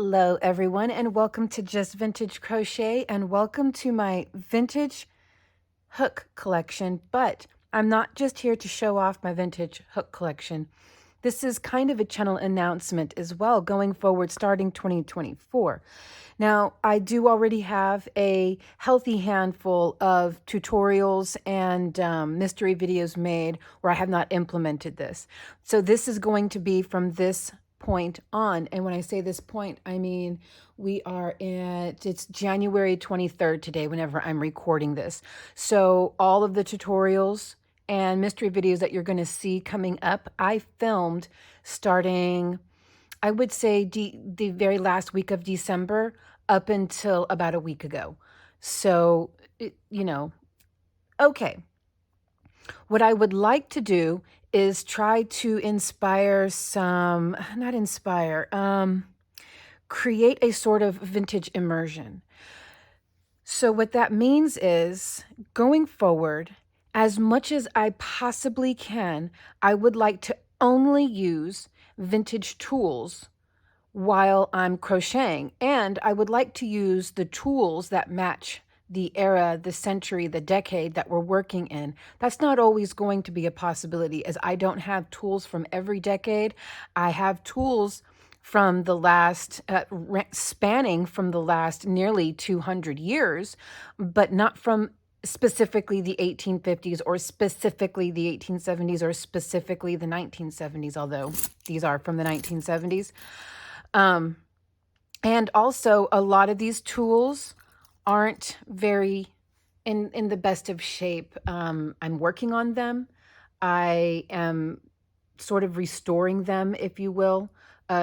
Hello everyone, and welcome to Just Vintage Crochet, and welcome to my vintage hook collection. But I'm not just here to show off my vintage hook collection. This is kind of a channel announcement as well going forward starting 2024. Now, I do already have a healthy handful of tutorials and mystery videos made where I have not implemented this. So this is going to be from this point on. And when I say this point, I mean it's January 23rd today whenever I'm recording this. So all of the tutorials and mystery videos that you're going to see coming up, I filmed starting, I would say, the very last week of December up until about a week ago. So, okay. What I would like to do is try to create a sort of vintage immersion. So what that means is, going forward, as much as I possibly can, I would like to only use vintage tools while I'm crocheting. And I would like to use the tools that match the era, the century, the decade that we're working in. That's not always going to be a possibility, as I don't have tools from every decade. I have tools from the last, spanning from the last nearly 200 years, but not from specifically the 1850s or specifically the 1870s or specifically the 1970s, although these are from the 1970s. And also, a lot of these tools aren't very in the best of shape. I'm working on them. I am sort of restoring them, if you will.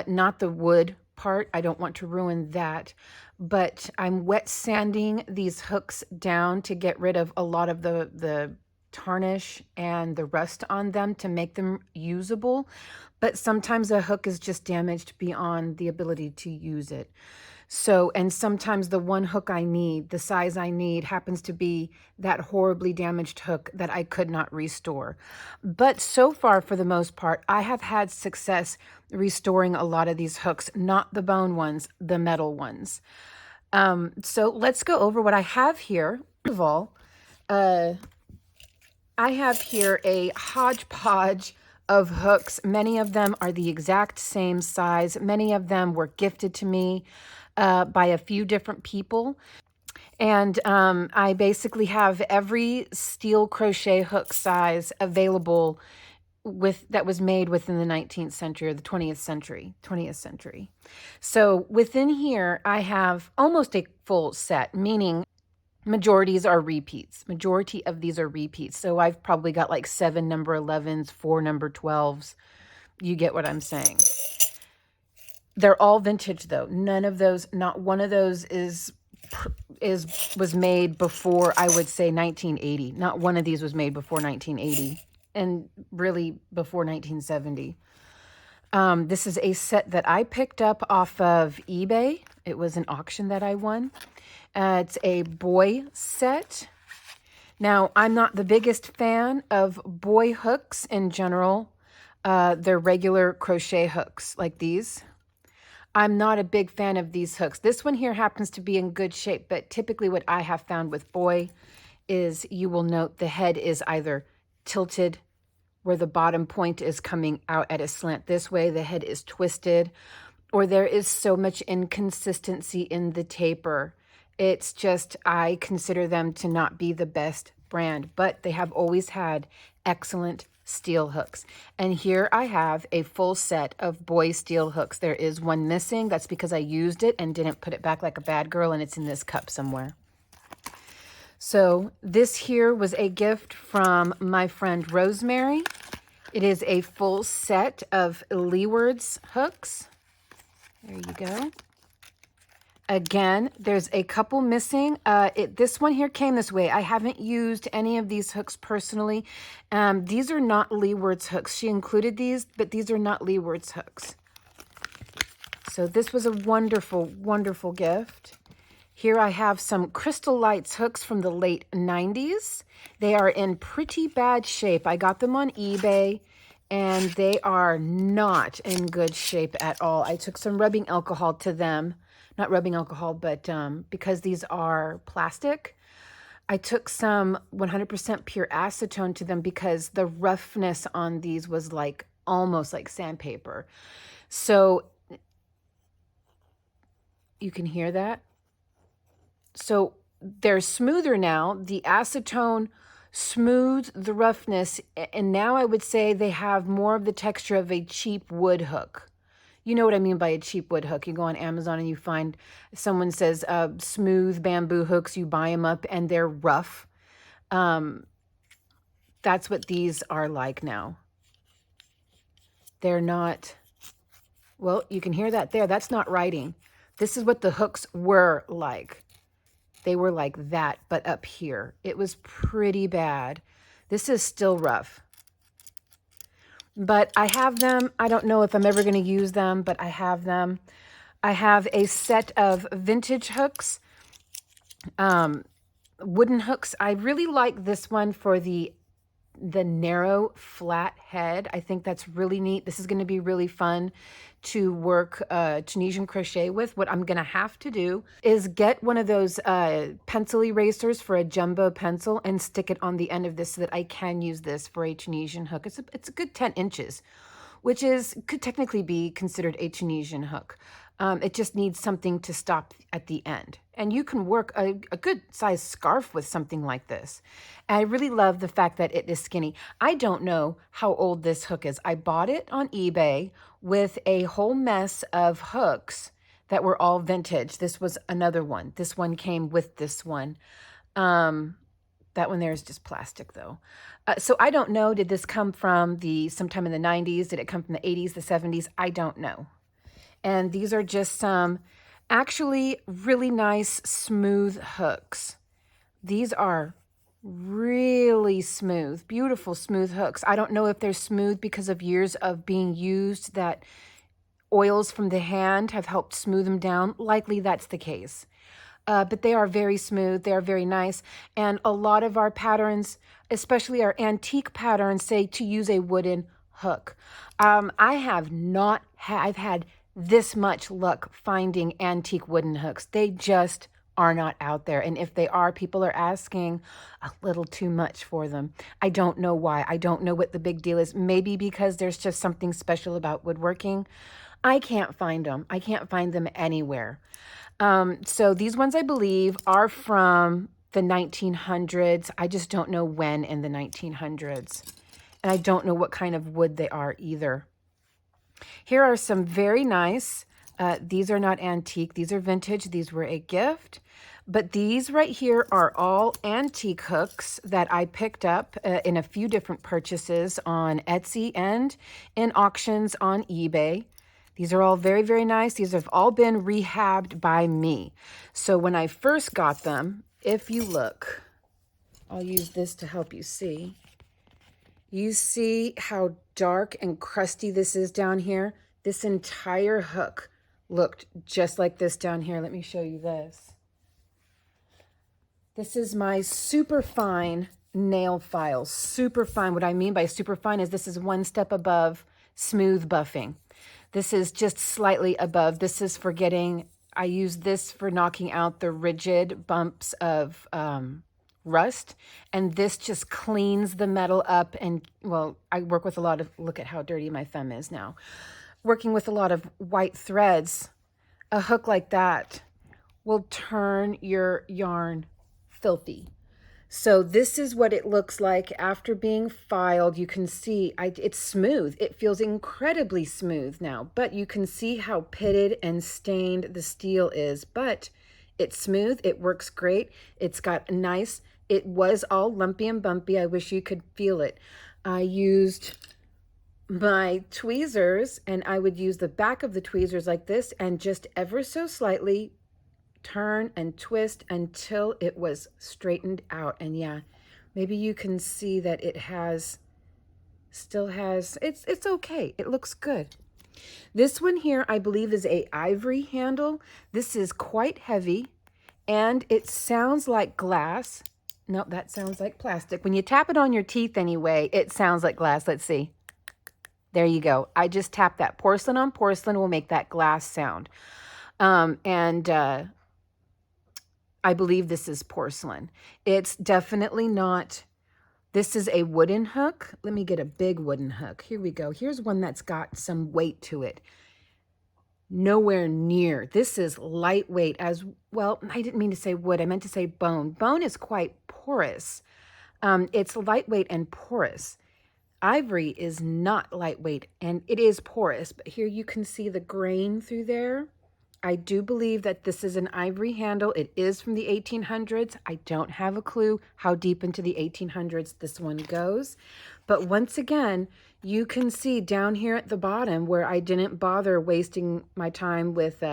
Not the wood part. I don't want to ruin that. But I'm wet sanding these hooks down to get rid of a lot of the tarnish and the rust on them to make them usable. But sometimes a hook is just damaged beyond the ability to use it. So, and sometimes the one hook I need, the size I need, happens to be that horribly damaged hook that I could not restore. But so far, for the most part, I have had success restoring a lot of these hooks, not the bone ones, the metal ones. So let's go over what I have here. First of all, I have here a hodgepodge of hooks. Many of them are the exact same size. Many of them were gifted to me by a few different people. And I basically have every steel crochet hook size available that was made within the 19th century or the 20th century. So within here, I have almost a full set, meaning majority of these are repeats. So I've probably got like 7 number 11s, 4 number 12s. You get what I'm saying. They're all vintage though. None of those, not one of those was made before, I would say, 1980. Not one of these was made before 1980, and really before 1970. This is a set that I picked up off of eBay. It was an auction that I won. It's a boy set. Now, I'm not the biggest fan of boy hooks in general. They're regular crochet hooks like these. I'm not a big fan of these hooks. This one here happens to be in good shape, but typically what I have found with boy is, you will note the head is either tilted where the bottom point is coming out at a slant this way, the head is twisted, or there is so much inconsistency in the taper. It's just, I consider them to not be the best brand, but they have always had excellent steel hooks. And here I have a full set of boy steel hooks. There is one missing. That's because I used it and didn't put it back like a bad girl, and it's in this cup somewhere. So this here was a gift from my friend Rosemary. It is a full set of leeward's hooks. There you go. Again, there's a couple missing. This one here came this way. I haven't used any of these hooks personally. These are not leeward's hooks. She included these, but these are not leeward's hooks. So this was a wonderful, wonderful gift. Here I have some Crystal Lights hooks from the late 90s. They are in pretty bad shape. I got them on eBay, and they are not in good shape at all. I took some rubbing alcohol to them. Not rubbing alcohol, but because these are plastic, I took some 100% pure acetone to them because the roughness on these was like almost like sandpaper. So you can hear that. So they're smoother now. The acetone smoothed the roughness, and now I would say they have more of the texture of a cheap wood hook. You know what I mean by a cheap wood hook. You go on Amazon and you find someone says smooth bamboo hooks. You buy them up and they're rough. That's what these are like now. They're not, well, you can hear that there. That's not writing. This is what the hooks were like. They were like that, but up here. It was pretty bad. This is still rough. But I have them. I don't know if I'm ever going to use them, but I have them. I have a set of vintage hooks, wooden hooks. I really like this one for the narrow flat head. I think that's really neat. This is going to be really fun to work Tunisian crochet with. What I'm going to have to do is get one of those pencil erasers for a jumbo pencil and stick it on the end of this so that I can use this for a Tunisian hook. It's a good 10 inches, which could technically be considered a Tunisian hook. It just needs something to stop at the end. And you can work a good size scarf with something like this. And I really love the fact that it is skinny. I don't know how old this hook is. I bought it on eBay with a whole mess of hooks that were all vintage. This was another one. This one came with this one. That one there is just plastic though. So I don't know, did this come from sometime in the 90s? Did it come from the 80s, the 70s? I don't know. And these are just some actually really nice smooth hooks. These are really smooth, beautiful smooth hooks. I don't know if they're smooth because of years of being used, that oils from the hand have helped smooth them down. Likely that's the case. But they are very smooth. They are very nice. And a lot of our patterns, especially our antique patterns, say to use a wooden hook. I've had this much luck finding antique wooden hooks. They just are not out there. And if they are, people are asking a little too much for them. I don't know why. I don't know what the big deal is. Maybe because there's just something special about woodworking. I can't find them. I can't find them anywhere. So these ones, I believe, are from the 1900s. I just don't know when in the 1900s. And I don't know what kind of wood they are either. Here are some very nice, these are not antique, these are vintage, these were a gift. But these right here are all antique hooks that I picked up in a few different purchases on Etsy and in auctions on eBay. These are all very, very nice. These have all been rehabbed by me. So when I first got them, if you look, I'll use this to help you see. You see how dark and crusty this is down here? This entire hook looked just like this down here. Let me show you this. This is my super fine nail file. Super fine. What I mean by super fine is this is one step above smooth buffing. This is just slightly above. This is for I use this for knocking out the rigid bumps of rust, and this just cleans the metal up. And well, I work with a lot of, look at how dirty my thumb is now, working with a lot of white threads. A hook like that will turn your yarn filthy. So this is what it looks like after being filed. You can see it's smooth. It feels incredibly smooth now, but you can see how pitted and stained the steel is, but it's smooth. It works great. It's got a nice, it was all lumpy and bumpy. I wish you could feel it. I used my tweezers, and I would use the back of the tweezers like this and just ever so slightly turn and twist until it was straightened out. And yeah, maybe you can see that it still has, it's okay. It looks good. This one here, I believe, is a ivory handle. This is quite heavy and it sounds like glass. No, that sounds like plastic. When you tap it on your teeth anyway, it sounds like glass. Let's see. There you go. I just tapped that. Porcelain on porcelain will make that glass sound. And I believe this is porcelain. It's definitely not. This is a wooden hook. Let me get a big wooden hook. Here we go. Here's one that's got some weight to it. Nowhere near. This is lightweight as well. I didn't mean to say wood. I meant to say bone. Bone is quite porous. It's lightweight and porous. Ivory is not lightweight and it is porous, but here you can see the grain through there. I do believe that this is an ivory handle. It is from the 1800s. I don't have a clue how deep into the 1800s this one goes. But once again, you can see down here at the bottom where I didn't bother wasting my time with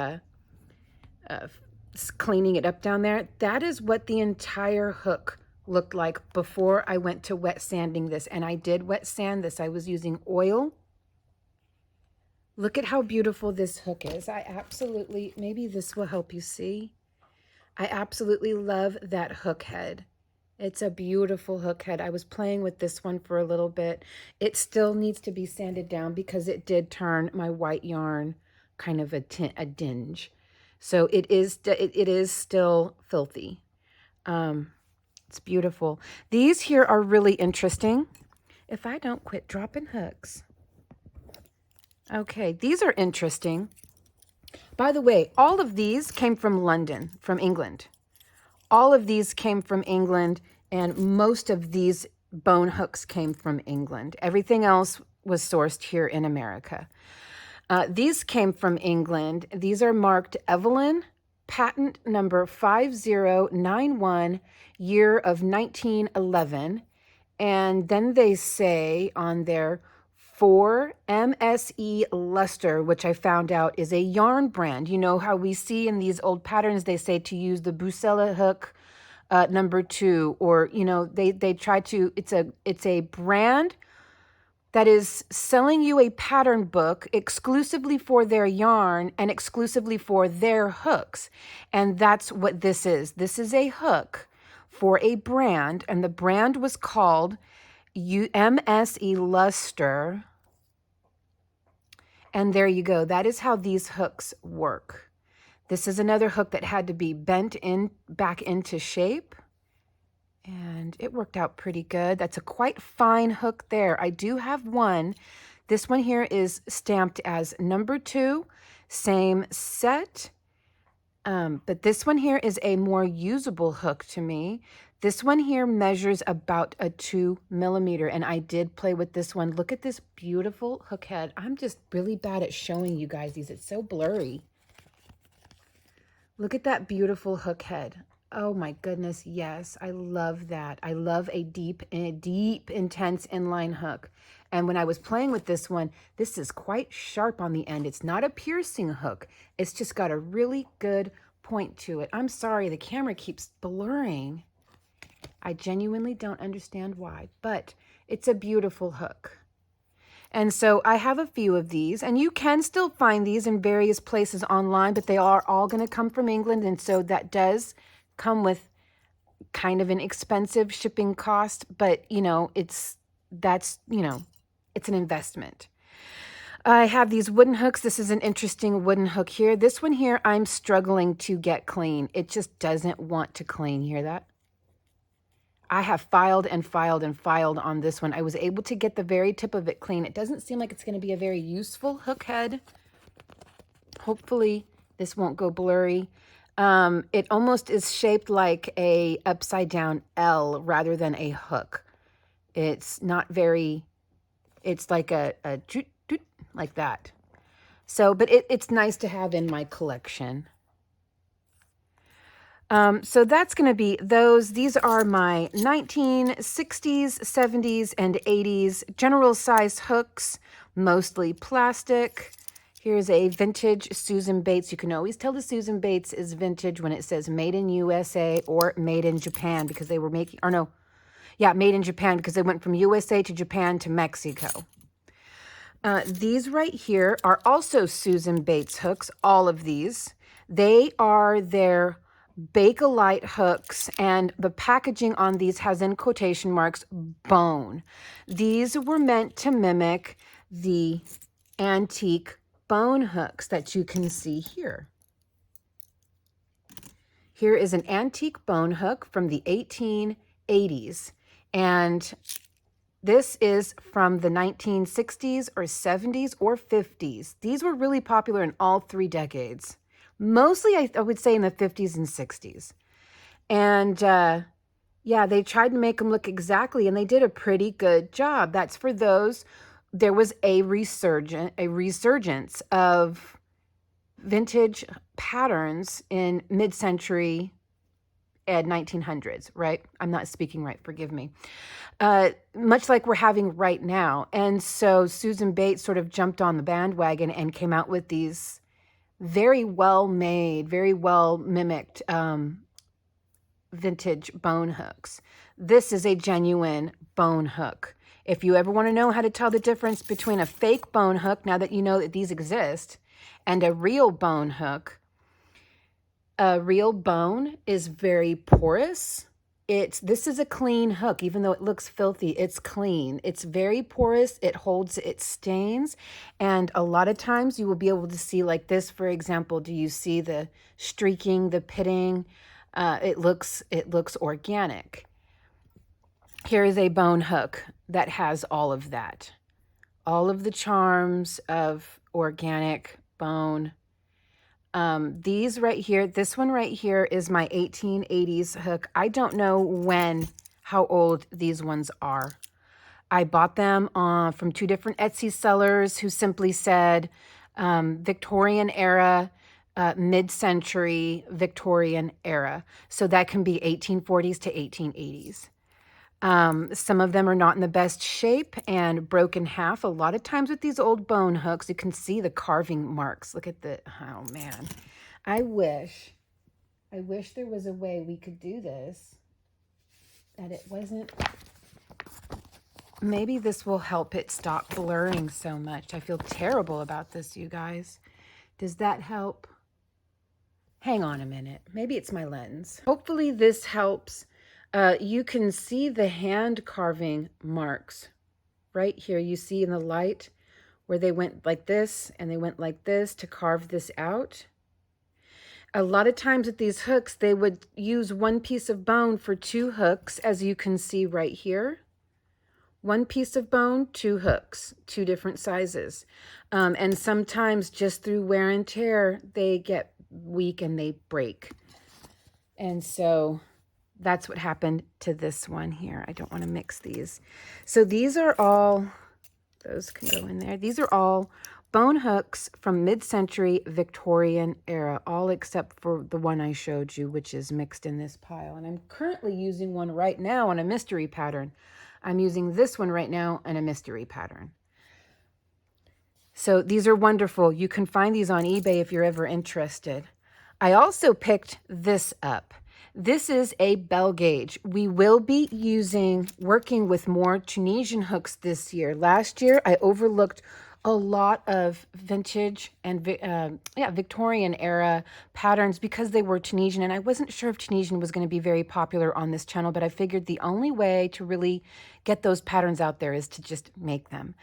cleaning it up down there. That is what the entire hook looked like before I went to wet sanding this. And I did wet sand this. I was using oil. Look at how beautiful this hook is. I absolutely, maybe this will help you see. I absolutely love that hook head. It's a beautiful hook head. I was playing with this one for a little bit. It still needs to be sanded down because it did turn my white yarn kind of a dinge. So it is still filthy. It's beautiful. These here are really interesting. If I don't quit dropping hooks. Okay, these are interesting. By the way, all of these came from London, from England. All of these came from England, and most of these bone hooks came from England. Everything else was sourced here in America. These came from England. These are marked Evelyn, patent number 5091, year of 1911. And then they say on there, for MSE Luster, which I found out is a yarn brand. You know how we see in these old patterns, they say to use the Bucella hook number 2, or, you know, they try to, it's a brand that is selling you a pattern book exclusively for their yarn and exclusively for their hooks. And that's what this is. This is a hook for a brand, and the brand was called MSE Luster. And there you go. That is how these hooks work. This is another hook that had to be bent back into shape. And it worked out pretty good. That's a quite fine hook there. I do have one. This one here is stamped as number 2, same set. But this one here is a more usable hook to me. This one here measures about a 2 millimeter, and I did play with this one. Look at this beautiful hook head. I'm just really bad at showing you guys these. It's so blurry. Look at that beautiful hook head. Oh my goodness, yes, I love that. I love a deep, intense inline hook. And when I was playing with this one, this is quite sharp on the end. It's not a piercing hook. It's just got a really good point to it. I'm sorry, the camera keeps blurring. I genuinely don't understand why, but it's a beautiful hook. And so I have a few of these, and you can still find these in various places online, but they are all going to come from England. And so that does come with kind of an expensive shipping cost, but you know, it's an investment. I have these wooden hooks. This is an interesting wooden hook here. This one here, I'm struggling to get clean. It just doesn't want to clean. Hear that? I have filed and filed and filed on this one. I was able to get the very tip of it clean. It doesn't seem like it's going to be a very useful hook head. Hopefully this won't go blurry. It almost is shaped like a upside down L rather than a hook. It's not very, it's like a doot, doot, like that. So, but it's nice to have in my collection. So that's going to be those. These are my 1960s, 70s, and 80s general size hooks, mostly plastic. Here's a vintage Susan Bates. You can always tell the Susan Bates is vintage when it says made in USA or made in Japan, because they were making, or no, yeah, made in Japan, because they went from USA to Japan to Mexico. These right here are also Susan Bates hooks, all of these. They are their Bakelite hooks, and the packaging on these has in quotation marks bone. These were meant to mimic the antique bone hooks that you can see here. Here is an antique bone hook from the 1880s, and this is from the 1960s or 70s or 50s. These were really popular in all three decades. Mostly, I would say in the 50s and 60s. And yeah, they tried to make them look exactly, and they did a pretty good job. That's for those. There was a resurgence of vintage patterns in mid-century and 1900s, right? I'm not speaking right, forgive me. Much like we're having right now. And so Susan Bates sort of jumped on the bandwagon and came out with these very well made, very well mimicked vintage bone hooks. This is a genuine bone hook. If you ever want to know how to tell the difference between a fake bone hook, now that you know that these exist, and a real bone hook, a real bone is very porous. This is a clean hook, even though it looks filthy, it's clean. It's very porous, it holds its stains, and a lot of times you will be able to see like this, for example. Do you see the streaking, the pitting? It looks organic. Here is a bone hook that has all of that. All of the charms of organic bone. These right here, this one right here is my 1880s hook. I don't know how old these ones are. I bought them from two different Etsy sellers who simply said Victorian era, mid-century Victorian era. So that can be 1840s to 1880s. Some of them are not in the best shape and broke in half. A lot of times with these old bone hooks, you can see the carving marks. Look at oh man. I wish there was a way we could do this, that it wasn't. Maybe this will help it stop blurring so much. I feel terrible about this, you guys. Does that help? Hang on a minute. Maybe it's my lens. Hopefully this helps. You can see the hand carving marks right here. You see in the light where they went like this and they went like this to carve this out. A lot of times with these hooks, they would use one piece of bone for two hooks, as you can see right here. One piece of bone, two hooks, two different sizes. And sometimes just through wear and tear, they get weak and they break. And so that's what happened to this one here. I don't want to mix these. So these are all, those can go in there. These are all bone hooks from mid-century Victorian era, all except for the one I showed you, which is mixed in this pile. And I'm currently using one right now on a mystery pattern. I'm using this one right now in a mystery pattern. So these are wonderful. You can find these on eBay if you're ever interested. I also picked this up. This is a bell gauge. We will be working with more Tunisian hooks this year. Last year, I overlooked a lot of vintage and Victorian era patterns because they were Tunisian, and I wasn't sure if Tunisian was going to be very popular on this channel, but I figured the only way to really get those patterns out there is to just make them.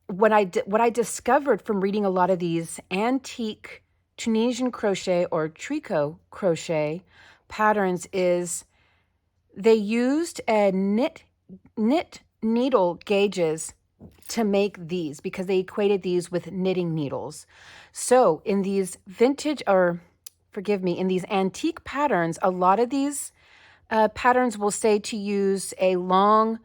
What I discovered from reading a lot of these antique Tunisian crochet or tricot crochet patterns is they used a knit needle gauges to make these because they equated these with knitting needles. So in these vintage, or forgive me, in these antique patterns, a lot of these patterns will say to use a long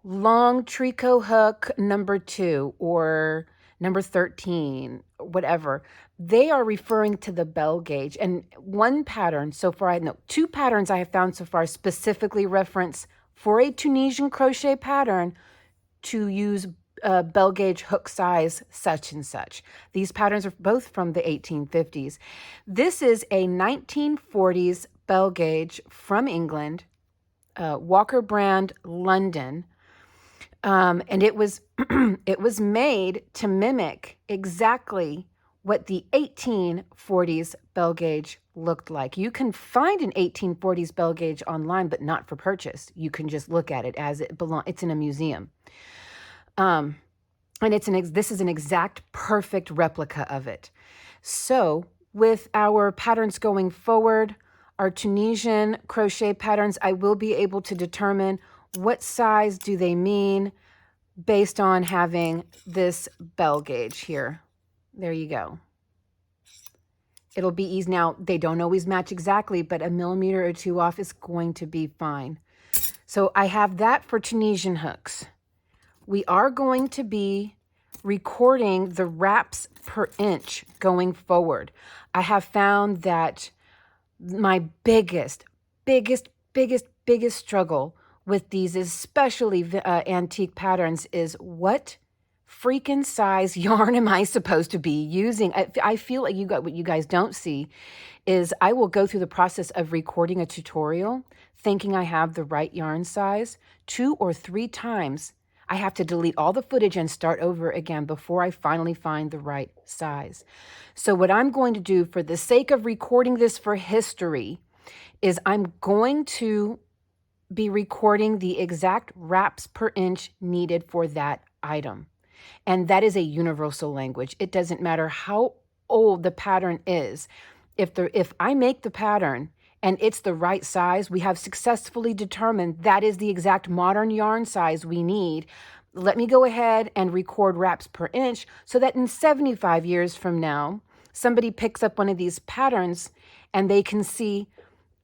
tricot hook number 2 or number 13, whatever. They are referring to the bell gauge. And one pattern so far, two patterns I have found so far specifically reference for a Tunisian crochet pattern to use bell gauge hook size such and such. These patterns are both from the 1850s. This is a 1940s bell gauge from England, Walker brand, London. And it was it was made to mimic exactly what the 1840s bell gauge looked like. You can find an 1840s bell gauge online, but not for purchase. You can just look at it as it belongs. It's in a museum. And this is an exact perfect replica of it. So with our patterns going forward, our Tunisian crochet patterns, I will be able to determine what size do they mean based on having this bell gauge here. There you go. It'll be easy. Now, they don't always match exactly, but a millimeter or two off is going to be fine. So I have that for Tunisian hooks. We are going to be recording the wraps per inch going forward. I have found that my biggest struggle with these, especially antique patterns, is what freaking size yarn am I supposed to be using? I feel like what you guys don't see is I will go through the process of recording a tutorial thinking I have the right yarn size 2 or 3 times. I have to delete all the footage and start over again before I finally find the right size. So what I'm going to do for the sake of recording this for history is I'm going to be recording the exact wraps per inch needed for that item. And that is a universal language. It doesn't matter how old the pattern is. If I make the pattern and it's the right size, we have successfully determined that is the exact modern yarn size we need. Let me go ahead and record wraps per inch so that in 75 years from now, somebody picks up one of these patterns and they can see,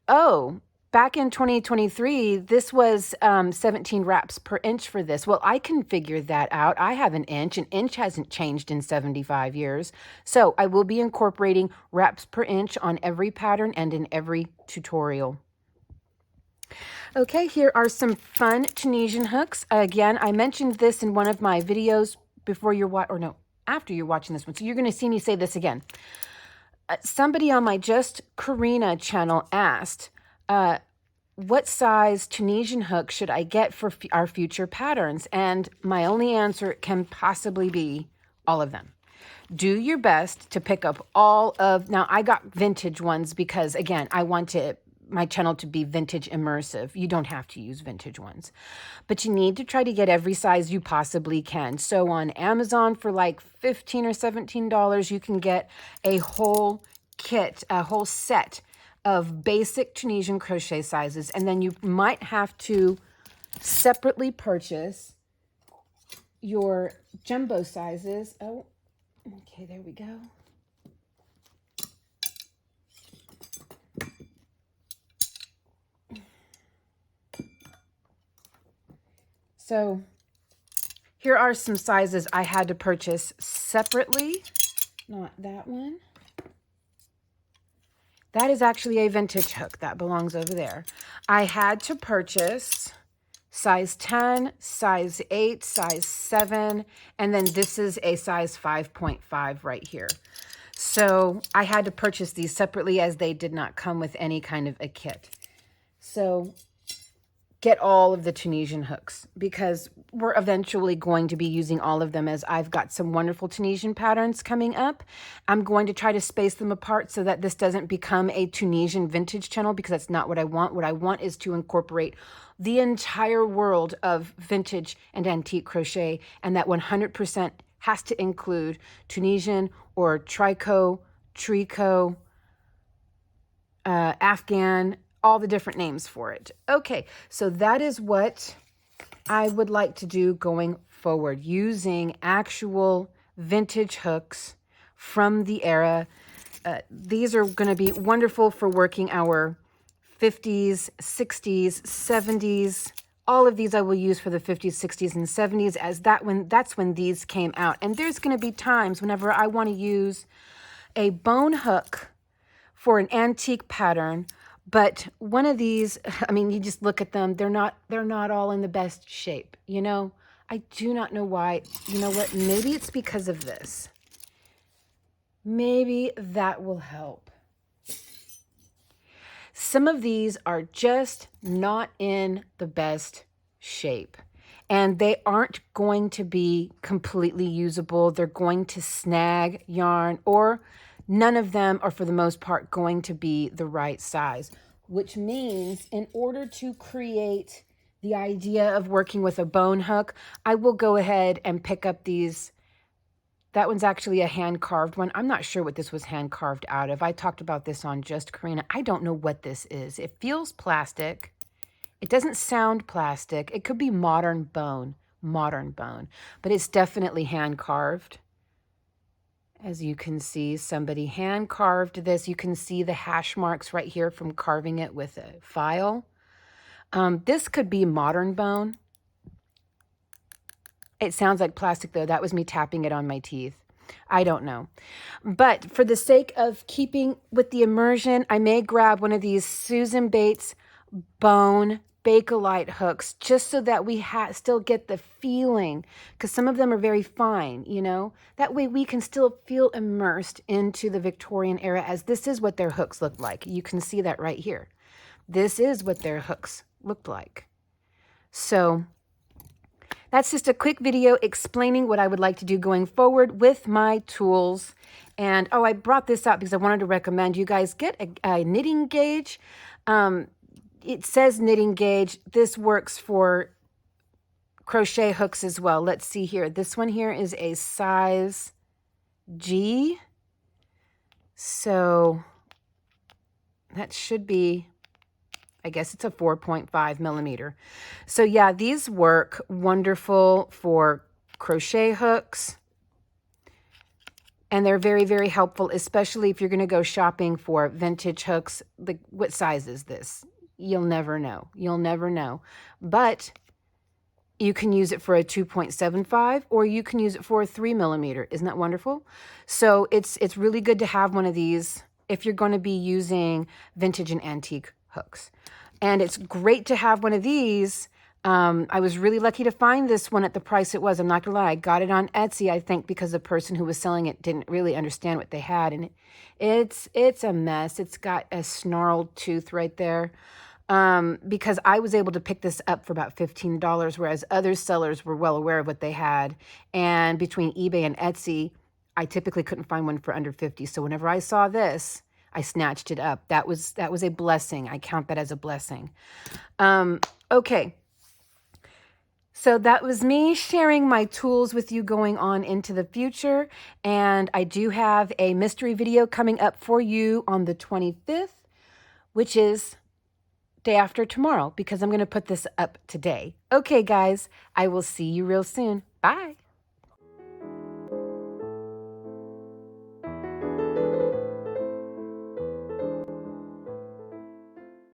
oh, back in 2023, this was 17 wraps per inch for this. Well, I can figure that out. I have an inch. An inch hasn't changed in 75 years. So I will be incorporating wraps per inch on every pattern and in every tutorial. Okay, here are some fun Tunisian hooks. Again, I mentioned this in one of my videos before after you're watching this one. So you're going to see me say this again. Somebody on my Just Karina channel asked, what size Tunisian hook should I get for our future patterns? And my only answer can possibly be all of them. Do your best to pick up all of, now I got vintage ones because again, I want my channel to be vintage immersive. You don't have to use vintage ones, but you need to try to get every size you possibly can. So on Amazon for like $15 or $17, you can get a whole kit, a whole set of basic Tunisian crochet sizes, and then you might have to separately purchase your jumbo sizes. Oh, okay, there we go. So here are some sizes I had to purchase separately. Not that one. That is actually a vintage hook. That belongs over there. I had to purchase size 10, size 8, size 7, and then this is a size 5.5 right here. So I had to purchase these separately as they did not come with any kind of a kit. So get all of the Tunisian hooks because we're eventually going to be using all of them as I've got some wonderful Tunisian patterns coming up. I'm going to try to space them apart so that this doesn't become a Tunisian vintage channel because that's not what I want. What I want is to incorporate the entire world of vintage and antique crochet, and that 100% has to include Tunisian or tricot, Afghan, all the different names for it. Okay, so that is what I would like to do going forward, using actual vintage hooks from the era. These are going to be wonderful for working our 50s, 60s, 70s. All of these I will use for the 50s, 60s, and 70s as that's when these came out. And there's going to be times whenever I want to use a bone hook for an antique pattern. But one of these, I mean, you just look at them, they're not all in the best shape, you know? I do not know why. You know what? Maybe it's because of this. Maybe that will help. Some of these are just not in the best shape, and they aren't going to be completely usable. They're going to snag yarn, or none of them are, for the most part, going to be the right size, which means in order to create the idea of working with a bone hook, I will go ahead and pick up these. That one's actually a hand-carved one. I'm not sure what this was hand-carved out of. I talked about this on Just Karina. I don't know what this is. It feels plastic. It doesn't sound plastic. It could be modern bone, but it's definitely hand-carved. As you can see, somebody hand-carved this. You can see the hash marks right here from carving it with a file. This could be modern bone. It sounds like plastic, though. That was me tapping it on my teeth. I don't know. But for the sake of keeping with the immersion, I may grab one of these Susan Bates bone Bakelite hooks just so that we still get the feeling, because some of them are very fine, you know? That way we can still feel immersed into the Victorian era, as this is what their hooks look like. You can see that right here. This is what their hooks looked like. So that's just a quick video explaining what I would like to do going forward with my tools. And, oh, I brought this up because I wanted to recommend you guys get a knitting gauge. It says knitting gauge. This works for crochet hooks as well. Let's see here. This one here is a size G. So that should be, I guess it's a 4.5 millimeter. So yeah, these work wonderful for crochet hooks. And they're very, very helpful, especially if you're going to go shopping for vintage hooks. Like, what size is this? You'll never know. You'll never know. But you can use it for a 2.75 or you can use it for a 3 millimeter. Isn't that wonderful? So it's really good to have one of these if you're going to be using vintage and antique hooks. And it's great to have one of these. I was really lucky to find this one at the price it was. I'm not gonna lie. I got it on Etsy, I think, because the person who was selling it didn't really understand what they had. And it's a mess. It's got a snarled tooth right there. Because I was able to pick this up for about $15, whereas other sellers were well aware of what they had. And between eBay and Etsy, I typically couldn't find one for under 50. So whenever I saw this, I snatched it up. That was a blessing. I count that as a blessing. Okay. So that was me sharing my tools with you going on into the future. And I do have a mystery video coming up for you on the 25th, which is day after tomorrow, because I'm going to put this up today. Okay, guys, I will see you real soon. Bye.